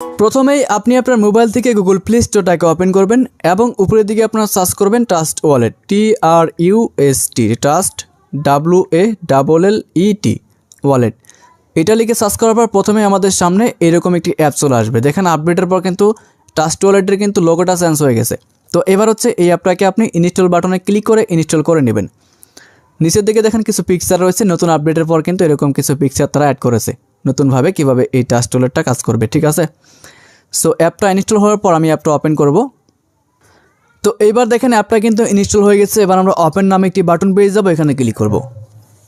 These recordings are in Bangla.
প্রথমেই আপনি আপনার মোবাইল থেকে গুগল প্লে স্টোরটাকে ওপেন করবেন এবং উপরের দিকে আপনারা সার্চ করবেন trust wallet, TRUST, trust WALLET wallet. এটা লিখে সার্চ করার পর প্রথমে আমাদের সামনে এরকম একটি অ্যাপ চলে আসবে। দেখেন আপডেটের পর কিন্তু ট্রাস্ট ওয়ালেটের কিন্তু লোগোটা চেঞ্জ হয়ে গেছে। তো এবার হচ্ছে এই অ্যাপটাকে আপনি ইনস্টল বাটনে ক্লিক করে ইনস্টল করে নেবেন। নিচের দিকে দেখেন কিছু পিকচার রয়েছে, নতুন আপডেটের পর কিন্তু এরকম কিছু পিকচার তারা অ্যাড করেছে নতুনভাবে কীভাবে এই ট্রাস্ট ওয়ালেটটা কাজ করবে, ঠিক আছে। সো অ্যাপটা ইনস্টল হওয়ার পর আমি অ্যাপটা ওপেন করব। তো এইবার দেখেন অ্যাপটা কিন্তু ইনস্টল হয়ে গেছে। এবার আমরা ওপেন নামে একটি বাটন পেয়ে যাবো, এখানে ক্লিক করব।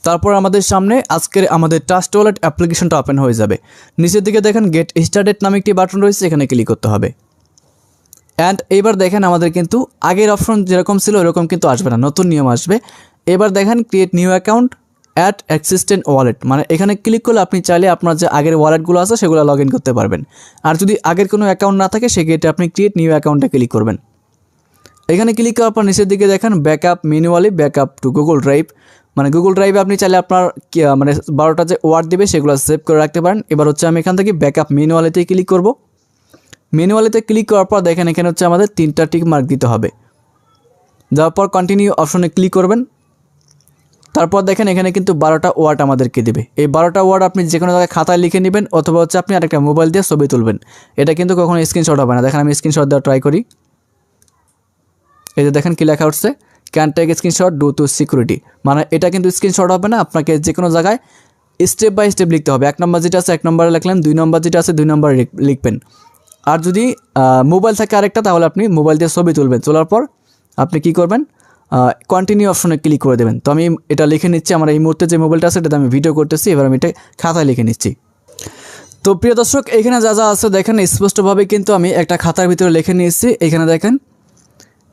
তারপর আমাদের সামনে আজকের আমাদের ট্রাস্ট ওয়ালেট অ্যাপ্লিকেশনটা ওপেন হয়ে যাবে। নিচের দিকে দেখেন গেট স্টার্টেড নামে একটি বাটন রয়েছে, এখানে ক্লিক করতে হবে। অ্যান্ড এইবার দেখেন আমাদের কিন্তু আগের অপশন যেরকম ছিল ওরকম কিন্তু আসবে না, নতুন নিয়ম আসবে। এবার দেখেন create new account at existent wallet, মানে এখানে ক্লিক করলে আপনি চাইলে আপনার যে আগের ওয়ালেটগুলো আছে সেগুলো লগ ইন করতে পারবেন। আর যদি আগের কোনো অ্যাকাউন্ট না থাকে সেক্ষেত্রে আপনি ক্রিয়েট নিউ অ্যাকাউন্টে ক্লিক করবেন। এখানে ক্লিক করার পর নিচের দিকে দেখেন backup manually backup two Google drive, মানে গুগল ড্রাইভে আপনি চাইলে আপনার মানে 12টা যে ওয়ার্ড দেবে সেগুলো সেভ করে রাখতে পারেন। এবার হচ্ছে আমি এখান থেকে ব্যাকআপ ম্যানুয়ালিতে ক্লিক করব। ম্যানুয়ালিতে ক্লিক করার পর দেখেন এখানে হচ্ছে আমাদের 3টা টিক মার্ক দিতে হবে। দেওয়ার পর কন্টিনিউ অপশনে ক্লিক করবেন। তারপর দেখেন এখানে কিন্তু 12টা ওয়ার্ড আমাদেরকে দেবে। এই 12টা ওয়ার্ড আপনি যে কোনো জায়গায় খাতায় লিখে নেবেন অথবা হচ্ছে আপনি আরেকটা মোবাইল দিয়ে ছবি তুলবেন। এটা কিন্তু কখনো স্ক্রিনশট হবে না। দেখেন আমি স্ক্রিনশট দেওয়া ট্রাই করি। এই যে দেখেন কি লেখা উঠছে, can take screenshot due to security, মানে এটা কিন্তু স্ক্রিনশট হবে না, আপনাকে যে কোনো জায়গায় স্টেপ বাই স্টেপ লিখতে হবে। 1 নম্বর যেটা আছে 1 নম্বরে লিখলেন, 2 নম্বর যেটা আছে 2 নম্বরে লিখবেন। আর যদি মোবাইল থাকে আরেকটা তাহলে আপনি মোবাইল দিয়ে ছবি তুলবেন। তোলার পর আপনি কি করবেন, কন্টিনিউ অপশনে ক্লিক করে দেবেন। তো আমি এটা লিখে নিচ্ছি, আমার এই মুহূর্তে যে মোবাইলটা আছে এটাতে আমি ভিডিও করতেছি, এবার আমি এটা খাতায় লিখে নিচ্ছি। তো প্রিয় দর্শক এখানে যা যা আছে দেখেন স্পষ্টভাবে কিন্তু আমি একটা খাতার ভিতরে লিখে নিয়েছি। এখানে দেখেন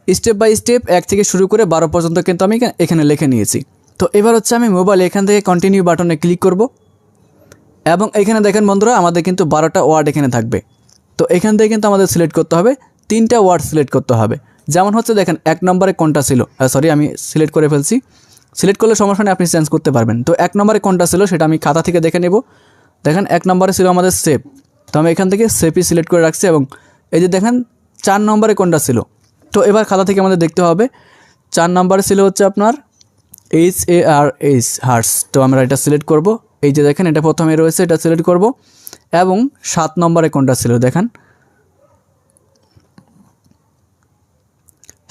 স্টেপ বাই স্টেপ 1 থেকে শুরু করে 12 পর্যন্ত কিন্তু আমি এখানে লিখে নিয়েছি। তো এবার হচ্ছে আমি মোবাইল এখান থেকে কন্টিনিউ বাটনে ক্লিক করব এবং এখানে দেখেন বন্ধুরা আমাদের কিন্তু 12টা ওয়ার্ড এখানে থাকবে। তো এখান থেকে কিন্তু আমাদের সিলেক্ট করতে হবে 3টা ওয়ার্ড সিলেক্ট করতে হবে। যেমন হচ্ছে দেখেন 1 নম্বরে কোনটা ছিল, সরি আমি সিলেক্ট করে ফেলছি। সিলেক্ট করলে সমস্যা নেই, আপনি চেঞ্জ করতে পারবেন। তো 1 নম্বরে কোনটা ছিল সেটা আমি খাতা থেকে দেখে নেব। দেখেন 1 নম্বরে ছিল আমাদের সেভ, তো আমি এখান থেকে সেভই সিলেক্ট করে রাখছি। এবং এই যে দেখেন 4 নম্বরে কোনটা ছিল, তো এবার খাতা থেকে আমাদের দেখতে হবে 4 নম্বরে ছিল হচ্ছে আপনার HARS হার্স, তো আমরা এটা সিলেক্ট করব। এই যে দেখেন এটা প্রথমে রয়েছে, এটা সিলেক্ট করব। এবং 7 নম্বরে কোনটা ছিল দেখেন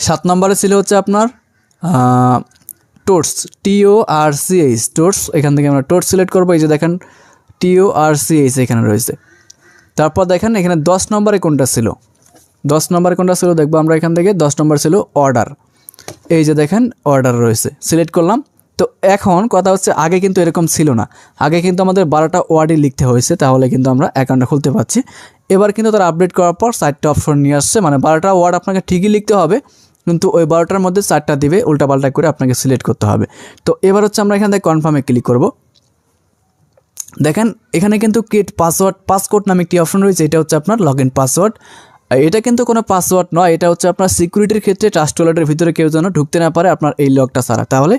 7 নম্বরে ছিল হচ্ছে আপনার টোর্স, TORCH টোর্স, এখান থেকে আমরা টোর্স সিলেক্ট করব। এই যে দেখেন TORCH এখানে রয়েছে। তারপর দেখেন এখানে 10 নম্বরে কোনটা ছিল, 10 নম্বরে কোনটা ছিল দেখবো আমরা এখান থেকে। 10 নম্বর ছিল অর্ডার, এই যে দেখেন অর্ডার রয়েছে, সিলেক্ট করলাম। তো এখন কথা হচ্ছে আগে কিন্তু এরকম ছিল না, আগে কিন্তু আমাদের 12টা ওয়ার্ডই লিখতে হয়েছে, তাহলে কিন্তু আমরা অ্যাকাউন্টটা খুলতে পারছি। এবার কিন্তু তারা আপডেট করার পর 4টা অপশন নিয়ে আসছে, মানে 12টা ওয়ার্ড আপনাকে ঠিকই লিখতে হবে কিন্তু ওই 12টার মধ্যে 4টা দিবে, উল্টাপাল্টা করে আপনাকে সিলেক্ট করতে হবে। তো এবার হচ্ছে আমরা এখান থেকে কনফার্মে ক্লিক করব। দেখেন এখানে কিন্তু ক্রিয়েট পাসওয়ার্ড নামে একটি অপশন রয়েছে, এটা হচ্ছে আপনার লগ ইন পাসওয়ার্ড। এটা কিন্তু কোনো পাসওয়ার্ড নয়, এটা হচ্ছে আপনার সিকিউরিটির ক্ষেত্রে ট্রাস্ট ওয়ালেটের ভিতরে কেউ যেন ঢুকতে না পারে আপনার এই লকটা ছাড়া, তাহলে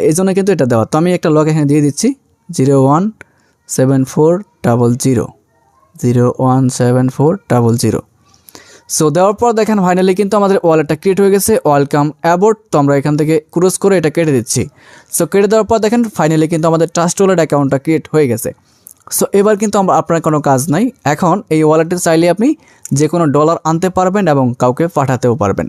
এই জন্য কিন্তু এটা দেওয়া। তো আমি একটা লক এখানে দিয়ে দিচ্ছি 017400 017400। সো দেওয়ার পর দেখেন ফাইনালি কিন্তু আমাদের ওয়ালেটটা ক্রিয়েট হয়ে গেছে, ওয়েলকাম অ্যাবোর্ড। তো আমরা এখান থেকে ক্রস করে এটা কেটে দিচ্ছি। সো কেটে দেওয়ার পর দেখেন ফাইনালি কিন্তু আমাদের ট্রাস্ট ওয়ালেট অ্যাকাউন্টটা ক্রিয়েট হয়ে গেছে। সো এবার কিন্তু আপনার কোনো কাজ নাই, এখন এই ওয়ালেটে চাইলে আপনি যে কোনো ডলার আনতে পারবেন এবং কাউকে পাঠাতেও পারবেন।